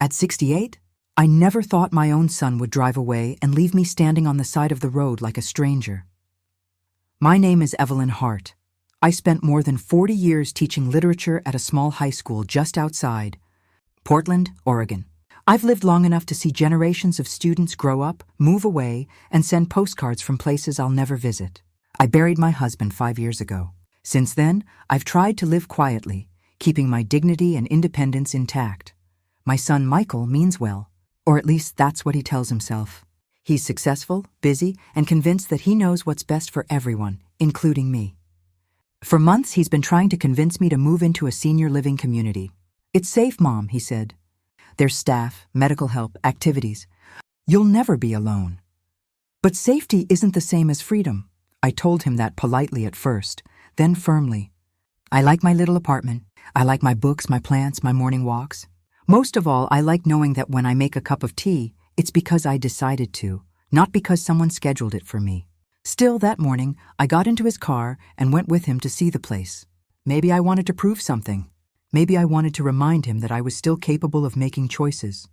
At 68, I never thought my own son would drive away and leave me standing on the side of the road like a stranger. My name is Evelyn Hart. I spent more than 40 years teaching literature at a small high school just outside Portland, Oregon. I've lived long enough to see generations of students grow up, move away, and send postcards from places I'll never visit. I buried my husband 5 years ago. Since then, I've tried to live quietly, keeping my dignity and independence intact. My son Michael means well, or at least that's what he tells himself. He's successful, busy, and convinced that he knows what's best for everyone, including me. For months, he's been trying to convince me to move into a senior living community. "It's safe, Mom," he said. "There's staff, medical help, activities. You'll never be alone." But safety isn't the same as freedom. I told him that politely at first, then firmly. I like my little apartment. I like my books, my plants, my morning walks. Most of all, I like knowing that when I make a cup of tea, it's because I decided to, not because someone scheduled it for me. Still, that morning, I got into his car and went with him to see the place. Maybe I wanted to prove something. Maybe I wanted to remind him that I was still capable of making choices.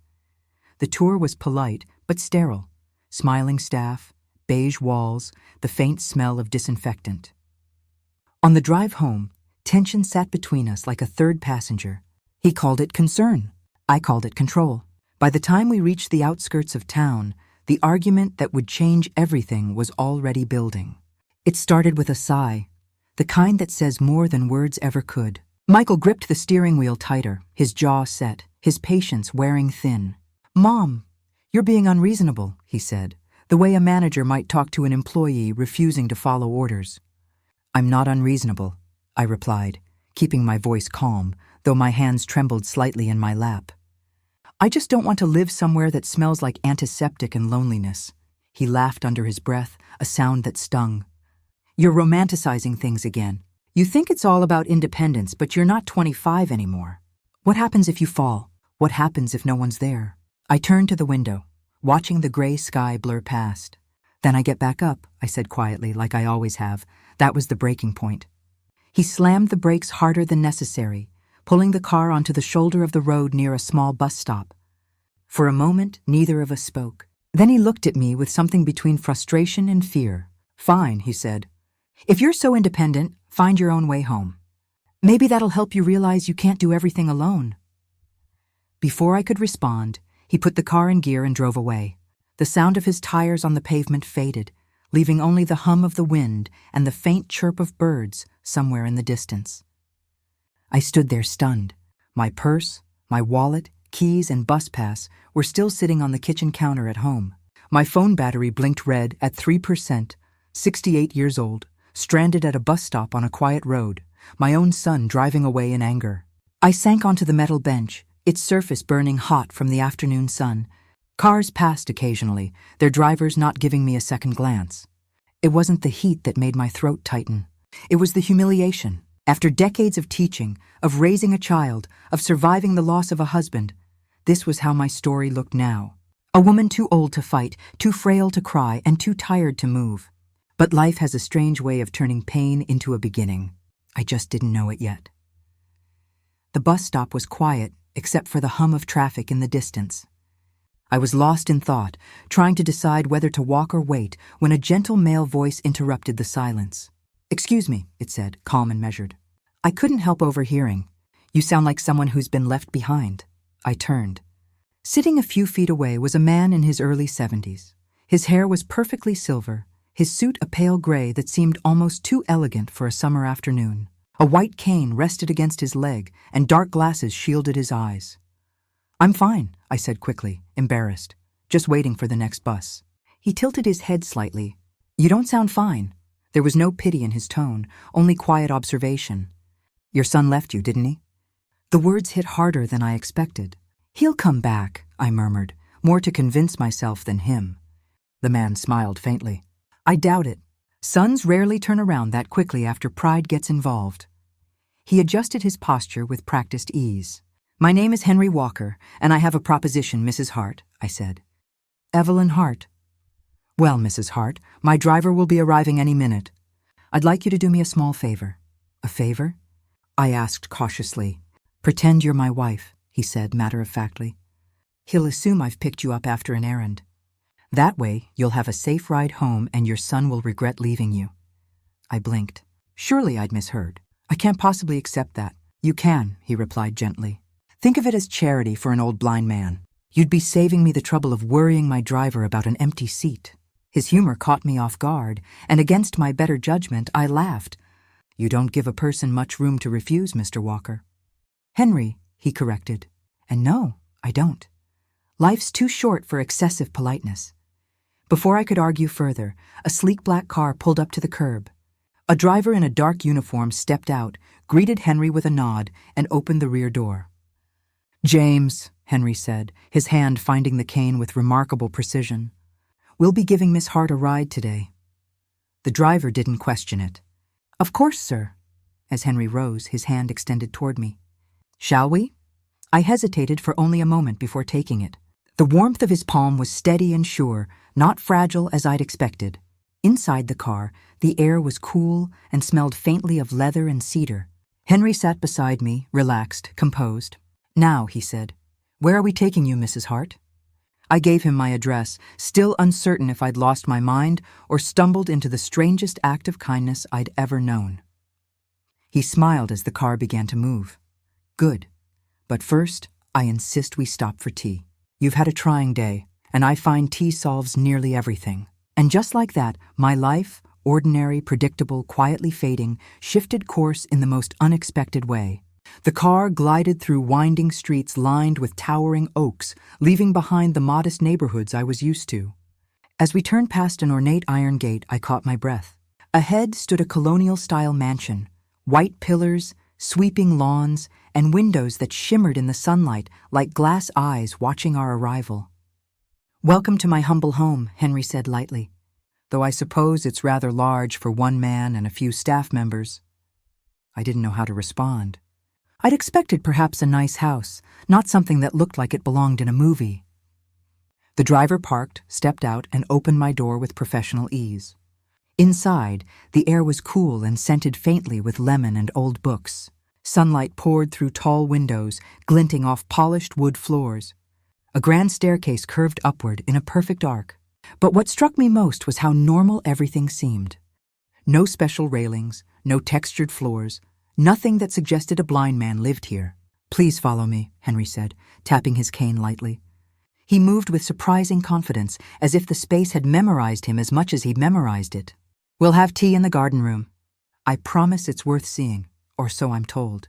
The tour was polite, but sterile. Smiling staff, beige walls, the faint smell of disinfectant. On the drive home, tension sat between us like a third passenger. He called it concern. I called it control. By the time we reached the outskirts of town, the argument that would change everything was already building. It started with a sigh, the kind that says more than words ever could. Michael gripped the steering wheel tighter, his jaw set, his patience wearing thin. "Mom, you're being unreasonable," he said, the way a manager might talk to an employee refusing to follow orders. "I'm not unreasonable," I replied, keeping my voice calm, though my hands trembled slightly in my lap. "I just don't want to live somewhere that smells like antiseptic and loneliness." He laughed under his breath, a sound that stung. "You're romanticizing things again. You think it's all about independence, but you're not 25 anymore. What happens if you fall? What happens if no one's there?" I turned to the window, watching the gray sky blur past. "Then I get back up," I said quietly, like I always have. That was the breaking point. He slammed the brakes harder than necessary, pulling the car onto the shoulder of the road near a small bus stop. For a moment, neither of us spoke. Then he looked at me with something between frustration and fear. "Fine," he said. "If you're so independent, find your own way home. Maybe that'll help you realize you can't do everything alone." Before I could respond, he put the car in gear and drove away. The sound of his tires on the pavement faded, leaving only the hum of the wind and the faint chirp of birds somewhere in the distance. I stood there stunned. My purse, my wallet, keys, and bus pass were still sitting on the kitchen counter at home. My phone battery blinked red at 3%, 68 years old, stranded at a bus stop on a quiet road, my own son driving away in anger. I sank onto the metal bench, its surface burning hot from the afternoon sun. Cars passed occasionally, their drivers not giving me a second glance. It wasn't the heat that made my throat tighten. It was the humiliation. After decades of teaching, of raising a child, of surviving the loss of a husband, this was how my story looked now. A woman too old to fight, too frail to cry, and too tired to move. But life has a strange way of turning pain into a beginning. I just didn't know it yet. The bus stop was quiet, except for the hum of traffic in the distance. I was lost in thought, trying to decide whether to walk or wait, when a gentle male voice interrupted the silence. "Excuse me," it said, calm and measured. I couldn't help overhearing. "You sound like someone who's been left behind." I turned. Sitting a few feet away was a man in his early 70s. His hair was perfectly silver, his suit a pale gray that seemed almost too elegant for a summer afternoon. A white cane rested against his leg, and dark glasses shielded his eyes. "I'm fine," I said quickly, embarrassed, "just waiting for the next bus." He tilted his head slightly. "You don't sound fine." There was no pity in his tone, only quiet observation. "Your son left you, didn't he?" The words hit harder than I expected. "He'll come back," I murmured, more to convince myself than him. The man smiled faintly. "I doubt it. Sons rarely turn around that quickly after pride gets involved." He adjusted his posture with practiced ease. "My name is Henry Walker, and I have a proposition, Mrs. Hart," I said. "Evelyn Hart." "Well, Mrs. Hart, my driver will be arriving any minute. I'd like you to do me a small favor." "A favor?" I asked cautiously. "Pretend you're my wife," he said matter-of-factly. He'll assume I've picked you up after an errand. That way, you'll have a safe ride home and your son will regret leaving you. I blinked. Surely I'd misheard. I can't possibly accept that. You can, he replied gently. Think of it as charity for an old blind man. You'd be saving me the trouble of worrying my driver about an empty seat. His humor caught me off guard, and against my better judgment, I laughed. You don't give a person much room to refuse, Mr. Walker. Henry, he corrected. And no, I don't. Life's too short for excessive politeness. Before I could argue further, a sleek black car pulled up to the curb. A driver in a dark uniform stepped out, greeted Henry with a nod, and opened the rear door. James, Henry said, his hand finding the cane with remarkable precision. We'll be giving Miss Hart a ride today. The driver didn't question it. Of course, sir. As Henry rose, his hand extended toward me. Shall we? I hesitated for only a moment before taking it. The warmth of his palm was steady and sure, not fragile as I'd expected. Inside the car, the air was cool and smelled faintly of leather and cedar. Henry sat beside me, relaxed, composed. Now, he said, where are we taking you, Mrs. Hart? I gave him my address, still uncertain if I'd lost my mind or stumbled into the strangest act of kindness I'd ever known. He smiled as the car began to move. Good. But first, I insist we stop for tea. You've had a trying day, and I find tea solves nearly everything. And just like that, my life, ordinary, predictable, quietly fading, shifted course in the most unexpected way. The car glided through winding streets lined with towering oaks, leaving behind the modest neighborhoods I was used to. As we turned past an ornate iron gate, I caught my breath. Ahead stood a colonial-style mansion, white pillars, sweeping lawns, and windows that shimmered in the sunlight like glass eyes watching our arrival. Welcome to my humble home, Henry said lightly, though I suppose it's rather large for one man and a few staff members. I didn't know how to respond. I'd expected perhaps a nice house, not something that looked like it belonged in a movie. The driver parked, stepped out, and opened my door with professional ease. Inside, the air was cool and scented faintly with lemon and old books. Sunlight poured through tall windows, glinting off polished wood floors. A grand staircase curved upward in a perfect arc. But what struck me most was how normal everything seemed. No special railings, no textured floors, nothing that suggested a blind man lived here. Please follow me, Henry said, tapping his cane lightly. He moved with surprising confidence, as if the space had memorized him as much as he'd memorized it. We'll have tea in the garden room. I promise it's worth seeing, or so I'm told.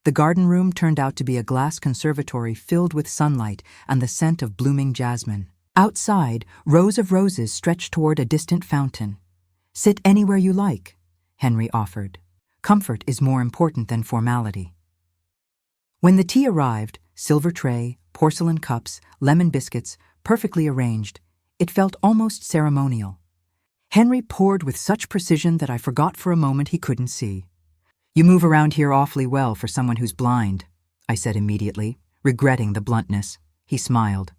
The garden room turned out to be a glass conservatory filled with sunlight and the scent of blooming jasmine. Outside, rows of roses stretched toward a distant fountain. Sit anywhere you like, Henry offered. Comfort is more important than formality. When the tea arrived, silver tray, porcelain cups, lemon biscuits, perfectly arranged, it felt almost ceremonial. Henry poured with such precision that I forgot for a moment he couldn't see. You move around here awfully well for someone who's blind, I said immediately, regretting the bluntness. He smiled.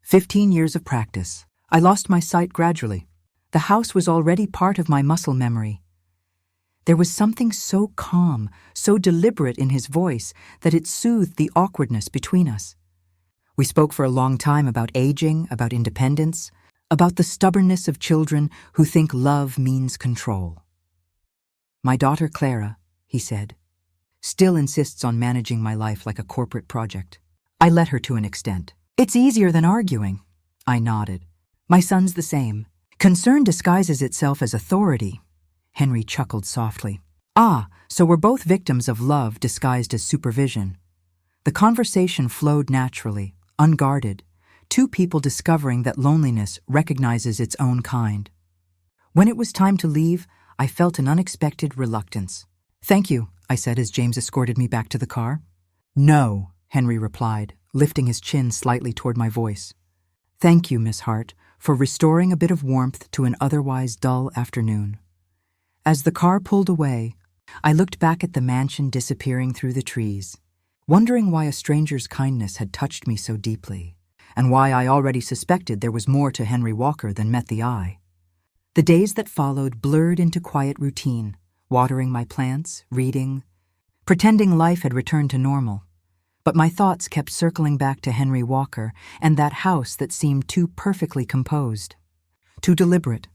15 years of practice. I lost my sight gradually. The house was already part of my muscle memory. There was something so calm, so deliberate in his voice that it soothed the awkwardness between us. We spoke for a long time about aging, about independence, about the stubbornness of children who think love means control. My daughter Clara, he said, still insists on managing my life like a corporate project. I let her to an extent. It's easier than arguing. I nodded. My son's the same. Concern disguises itself as authority. Henry chuckled softly. Ah, so we're both victims of love disguised as supervision. The conversation flowed naturally, unguarded, two people discovering that loneliness recognizes its own kind. When it was time to leave, I felt an unexpected reluctance. Thank you, I said as James escorted me back to the car. No, Henry replied, lifting his chin slightly toward my voice. Thank you, Miss Hart, for restoring a bit of warmth to an otherwise dull afternoon. As the car pulled away, I looked back at the mansion disappearing through the trees, wondering why a stranger's kindness had touched me so deeply, and why I already suspected there was more to Henry Walker than met the eye. The days that followed blurred into quiet routine, watering my plants, reading, pretending life had returned to normal. But my thoughts kept circling back to Henry Walker and that house that seemed too perfectly composed, too deliberate.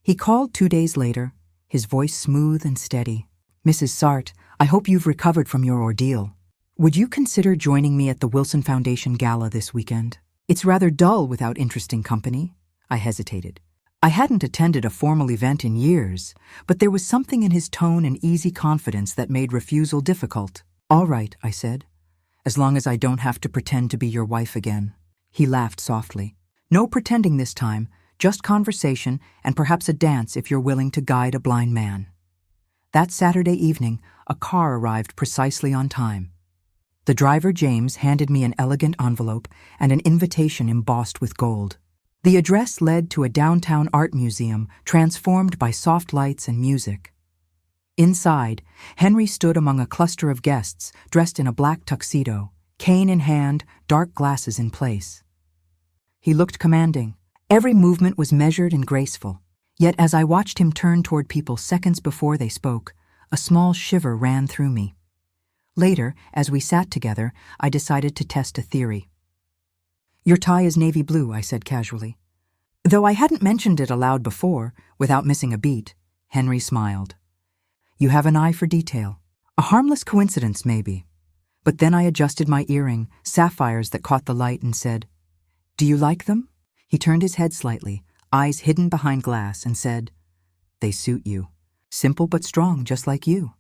He called 2 days later, his voice smooth and steady. "Mrs. Sart, I hope you've recovered from your ordeal. Would you consider joining me at the Wilson Foundation gala this weekend? It's rather dull without interesting company." I hesitated. I hadn't attended a formal event in years, but there was something in his tone and easy confidence that made refusal difficult. "All right," I said, "as long as I don't have to pretend to be your wife again." He laughed softly. "No pretending this time, just conversation and perhaps a dance if you're willing to guide a blind man." That Saturday evening, a car arrived precisely on time. The driver, James, handed me an elegant envelope and an invitation embossed with gold. The address led to a downtown art museum transformed by soft lights and music. Inside, Henry stood among a cluster of guests dressed in a black tuxedo, cane in hand, dark glasses in place. He looked commanding. Every movement was measured and graceful. Yet as I watched him turn toward people seconds before they spoke, a small shiver ran through me. Later, as we sat together, I decided to test a theory. "Your tie is navy blue," I said casually. Though I hadn't mentioned it aloud before, without missing a beat, Henry smiled. "You have an eye for detail. A harmless coincidence, maybe." But then I adjusted my earring, sapphires that caught the light, and said, "Do you like them?" He turned his head slightly, eyes hidden behind glass, and said, "They suit you. Simple but strong, just like you."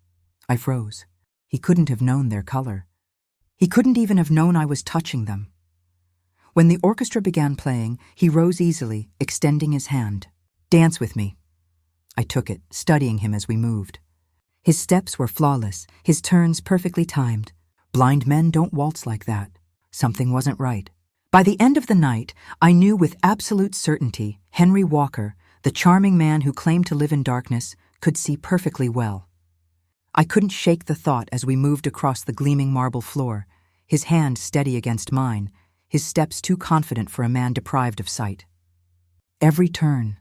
I froze. He couldn't have known their color. He couldn't even have known I was touching them. When the orchestra began playing, he rose easily, extending his hand. "Dance with me." I took it, studying him as we moved. His steps were flawless, his turns perfectly timed. Blind men don't waltz like that. Something wasn't right. By the end of the night, I knew with absolute certainty Henry Walker, the charming man who claimed to live in darkness, could see perfectly well. I couldn't shake the thought as we moved across the gleaming marble floor, his hand steady against mine, his steps too confident for a man deprived of sight. Every turn,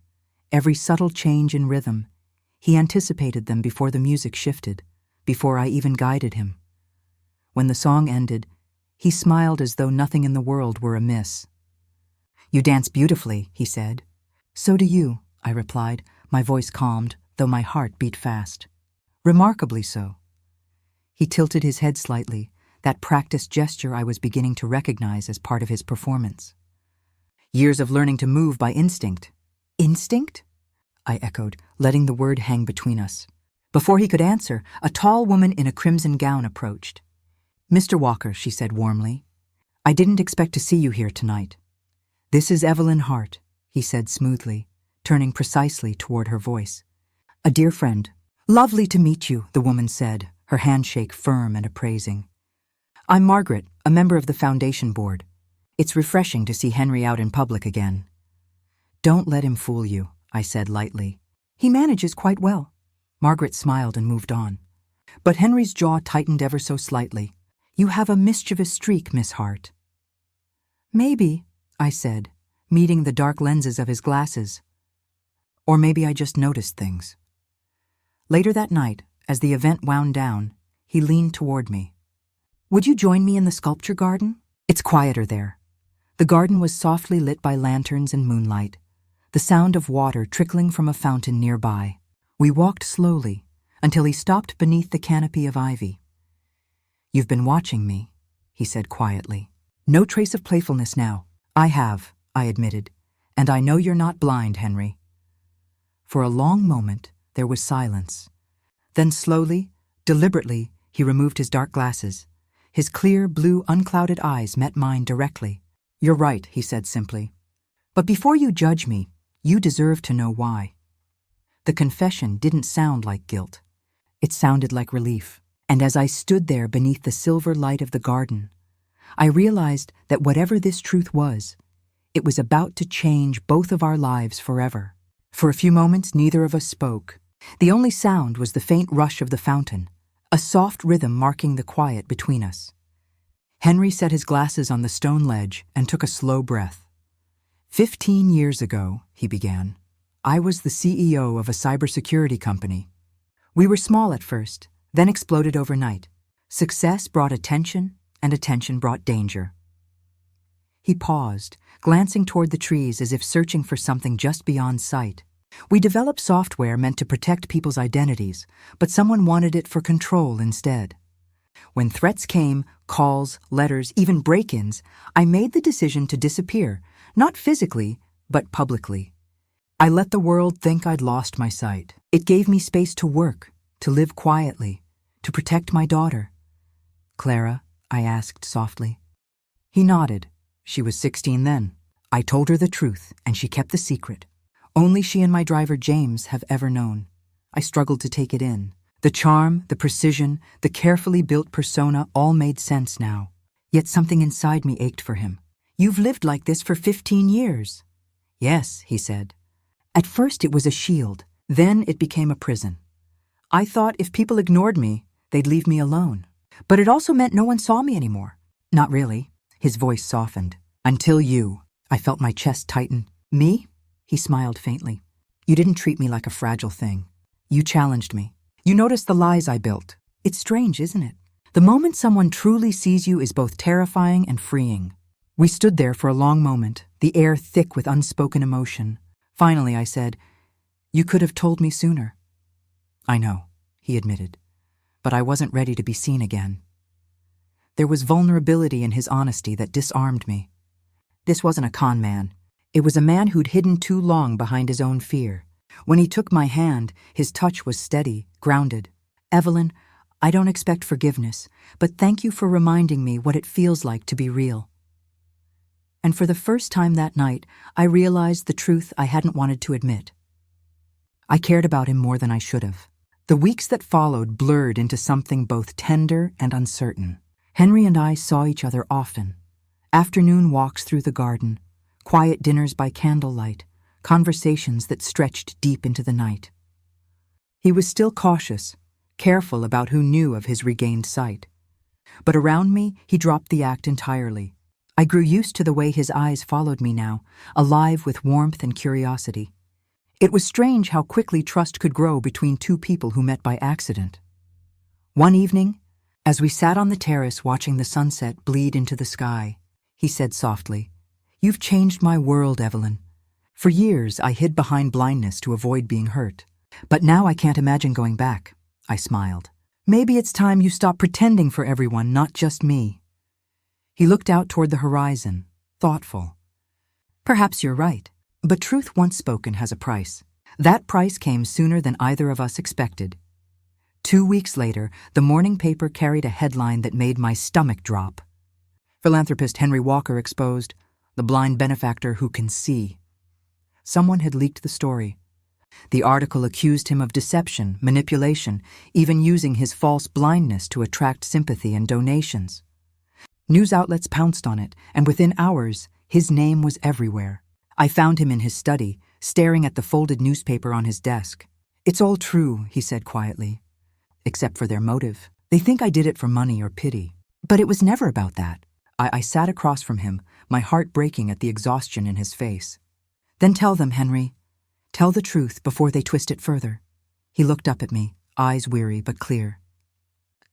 every subtle change in rhythm, he anticipated them before the music shifted, before I even guided him. When the song ended, he smiled as though nothing in the world were amiss. "You dance beautifully," he said. "So do you," I replied, my voice calmed, though my heart beat fast. "Remarkably so." He tilted his head slightly, that practiced gesture I was beginning to recognize as part of his performance. "Years of learning to move by instinct." "Instinct?" I echoed, letting the word hang between us. Before he could answer, a tall woman in a crimson gown approached. "Mr. Walker," she said warmly, "I didn't expect to see you here tonight." "This is Evelyn Hart," he said smoothly, turning precisely toward her voice. "A dear friend." "Lovely to meet you," the woman said, her handshake firm and appraising. "I'm Margaret, a member of the foundation board. It's refreshing to see Henry out in public again." "Don't let him fool you," I said lightly. "He manages quite well." Margaret smiled and moved on. But Henry's jaw tightened ever so slightly. "You have a mischievous streak, Miss Hart." "Maybe," I said, meeting the dark lenses of his glasses. Or maybe I just noticed things. Later that night, as the event wound down, he leaned toward me. "Would you join me in the sculpture garden? It's quieter there." The garden was softly lit by lanterns and moonlight, the sound of water trickling from a fountain nearby. We walked slowly until he stopped beneath the canopy of ivy. "You've been watching me," he said quietly. No trace of playfulness now. "I have," I admitted, "and I know you're not blind, Henry." For a long moment, there was silence. Then slowly, deliberately, he removed his dark glasses. His clear, blue, unclouded eyes met mine directly. "You're right," he said simply. "But before you judge me, you deserve to know why." The confession didn't sound like guilt. It sounded like relief. And as I stood there beneath the silver light of the garden, I realized that whatever this truth was, it was about to change both of our lives forever. For a few moments, neither of us spoke. The only sound was the faint rush of the fountain, a soft rhythm marking the quiet between us. Henry set his glasses on the stone ledge and took a slow breath. 15 years ago, he began, I was the CEO of a cybersecurity company. We were small at first, then exploded overnight. Success brought attention, and attention brought danger. He paused, glancing toward the trees as if searching for something just beyond sight. We developed software meant to protect people's identities, but someone wanted it for control instead. When threats came, calls, letters, even break-ins, I made the decision to disappear, not physically, but publicly. I let the world think I'd lost my sight. It gave me space to work, to live quietly, to protect my daughter. "Clara?" I asked softly. He nodded. She was 16 then. I told her the truth, and she kept the secret. Only she and my driver James have ever known. I struggled to take it in. The charm, the precision, the carefully built persona all made sense now. Yet something inside me ached for him. "You've lived like this for 15 years. "Yes," he said. At first it was a shield, then it became a prison. I thought if people ignored me, they'd leave me alone. But it also meant no one saw me anymore. "Not really." His voice softened. "Until you." I felt my chest tighten. "Me?" He smiled faintly. "You didn't treat me like a fragile thing. You challenged me. You noticed the lies I built. It's strange, isn't it? The moment someone truly sees you is both terrifying and freeing." We stood there for a long moment, the air thick with unspoken emotion. Finally, I said, "You could have told me sooner." "I know," he admitted, "but I wasn't ready to be seen again." There was vulnerability in his honesty that disarmed me. This wasn't a con man. It was a man who'd hidden too long behind his own fear. When he took my hand, his touch was steady, grounded. "Evelyn, I don't expect forgiveness, but thank you for reminding me what it feels like to be real." And for the first time that night, I realized the truth I hadn't wanted to admit. I cared about him more than I should have. The weeks that followed blurred into something both tender and uncertain. Henry and I saw each other often. Afternoon walks through the garden, quiet dinners by candlelight, conversations that stretched deep into the night. He was still cautious, careful about who knew of his regained sight. But around me, he dropped the act entirely. I grew used to the way his eyes followed me now, alive with warmth and curiosity. It was strange how quickly trust could grow between two people who met by accident. One evening, as we sat on the terrace watching the sunset bleed into the sky, he said softly, "You've changed my world, Evelyn. For years, I hid behind blindness to avoid being hurt. But now I can't imagine going back." I smiled. "Maybe it's time you stop pretending for everyone, not just me." He looked out toward the horizon, thoughtful. "Perhaps you're right, but truth once spoken has a price. That price came sooner than either of us expected." 2 weeks later, the morning paper carried a headline that made my stomach drop. Philanthropist Henry Walker exposed, "The blind benefactor who can see." Someone had leaked the story. The article accused him of deception, manipulation, even using his false blindness to attract sympathy and donations. News outlets pounced on it, and within hours, his name was everywhere. I found him in his study, staring at the folded newspaper on his desk. "It's all true," he said quietly. "Except for their motive. They think I did it for money or pity. But it was never about that." I sat across from him, my heart breaking at the exhaustion in his face. "Then tell them, Henry. Tell the truth before they twist it further." He looked up at me, eyes weary but clear.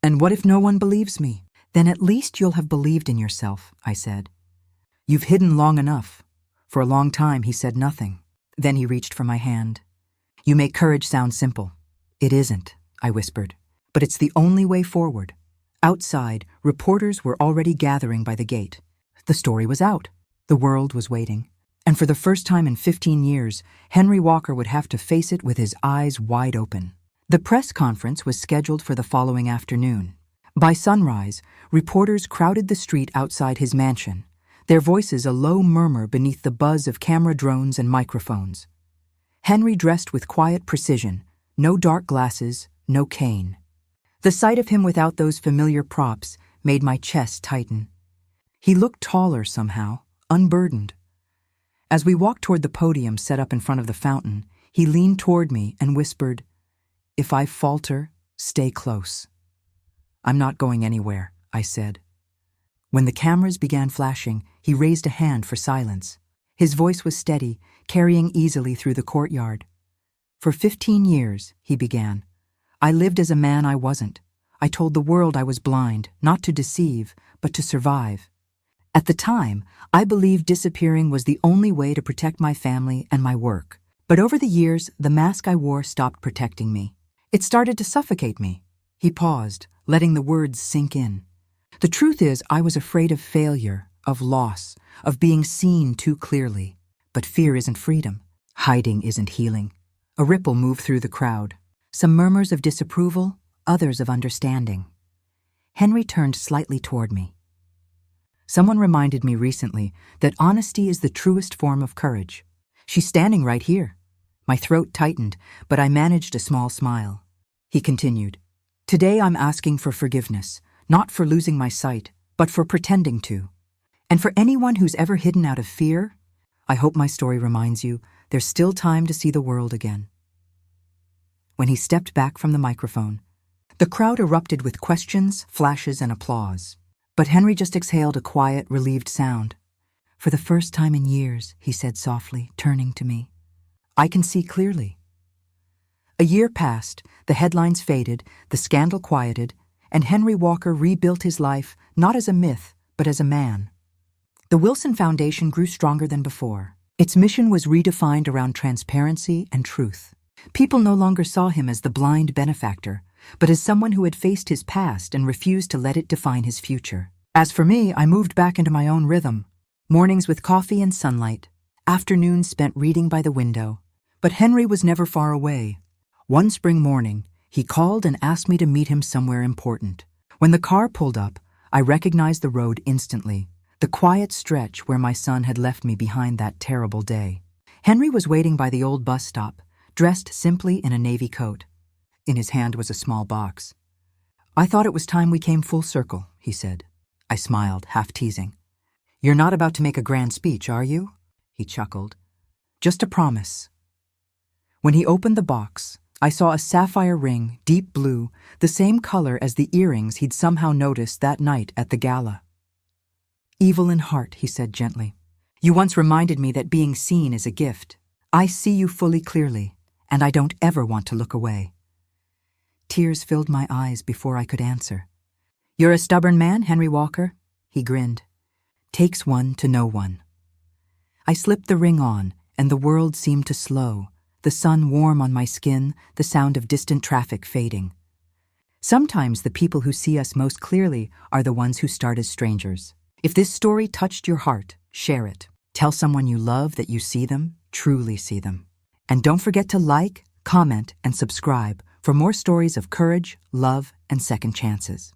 "And what if no one believes me?" "Then at least you'll have believed in yourself," I said. "You've hidden long enough." For a long time he said nothing. Then he reached for my hand. "You make courage sound simple." "It isn't," I whispered. "But it's the only way forward." Outside, reporters were already gathering by the gate. The story was out. The world was waiting. And for the first time in 15 years, Henry Walker would have to face it with his eyes wide open. The press conference was scheduled for the following afternoon. By sunrise, reporters crowded the street outside his mansion, their voices a low murmur beneath the buzz of camera drones and microphones. Henry dressed with quiet precision, no dark glasses, no cane. The sight of him without those familiar props made my chest tighten. He looked taller somehow, unburdened. As we walked toward the podium set up in front of the fountain, he leaned toward me and whispered, "If I falter, stay close." "I'm not going anywhere," I said. When the cameras began flashing, he raised a hand for silence. His voice was steady, carrying easily through the courtyard. "For 15 years, he began, I lived as a man I wasn't. I told the world I was blind, not to deceive, but to survive. At the time, I believed disappearing was the only way to protect my family and my work. But over the years, the mask I wore stopped protecting me. It started to suffocate me. He paused, letting the words sink in. The truth is, I was afraid of failure, of loss, of being seen too clearly. But fear isn't freedom. Hiding isn't healing. A ripple moved through the crowd. Some murmurs of disapproval, others of understanding. Henry turned slightly toward me. Someone reminded me recently that honesty is the truest form of courage. She's standing right here. My throat tightened, but I managed a small smile. He continued, "Today I'm asking for forgiveness, not for losing my sight, but for pretending to. And for anyone who's ever hidden out of fear, I hope my story reminds you there's still time to see the world again." When he stepped back from the microphone, the crowd erupted with questions, flashes, and applause. But Henry just exhaled a quiet, relieved sound. "For the first time in years," he said softly, turning to me, "I can see clearly." A year passed, the headlines faded, the scandal quieted, and Henry Walker rebuilt his life not as a myth, but as a man. The Wilson Foundation grew stronger than before. Its mission was redefined around transparency and truth. People no longer saw him as the blind benefactor, but as someone who had faced his past and refused to let it define his future. As for me, I moved back into my own rhythm. Mornings with coffee and sunlight, afternoons spent reading by the window. But Henry was never far away. One spring morning, he called and asked me to meet him somewhere important. When the car pulled up, I recognized the road instantly, the quiet stretch where my son had left me behind that terrible day. Henry was waiting by the old bus stop, dressed simply in a navy coat. In his hand was a small box. "I thought it was time we came full circle," he said. I smiled, half teasing. "You're not about to make a grand speech, are you?" He chuckled. "Just a promise." When he opened the box, I saw a sapphire ring, deep blue, the same color as the earrings he'd somehow noticed that night at the gala. "Evelyn Hart," he said gently. "You once reminded me that being seen is a gift. I see you fully clearly, and I don't ever want to look away." Tears filled my eyes before I could answer. "You're a stubborn man, Henry Walker," he grinned. "Takes one to know one." I slipped the ring on, and the world seemed to slow, the sun warm on my skin, the sound of distant traffic fading. Sometimes the people who see us most clearly are the ones who start as strangers. If this story touched your heart, share it. Tell someone you love that you see them, truly see them. And don't forget to like, comment, and subscribe for more stories of courage, love, and second chances.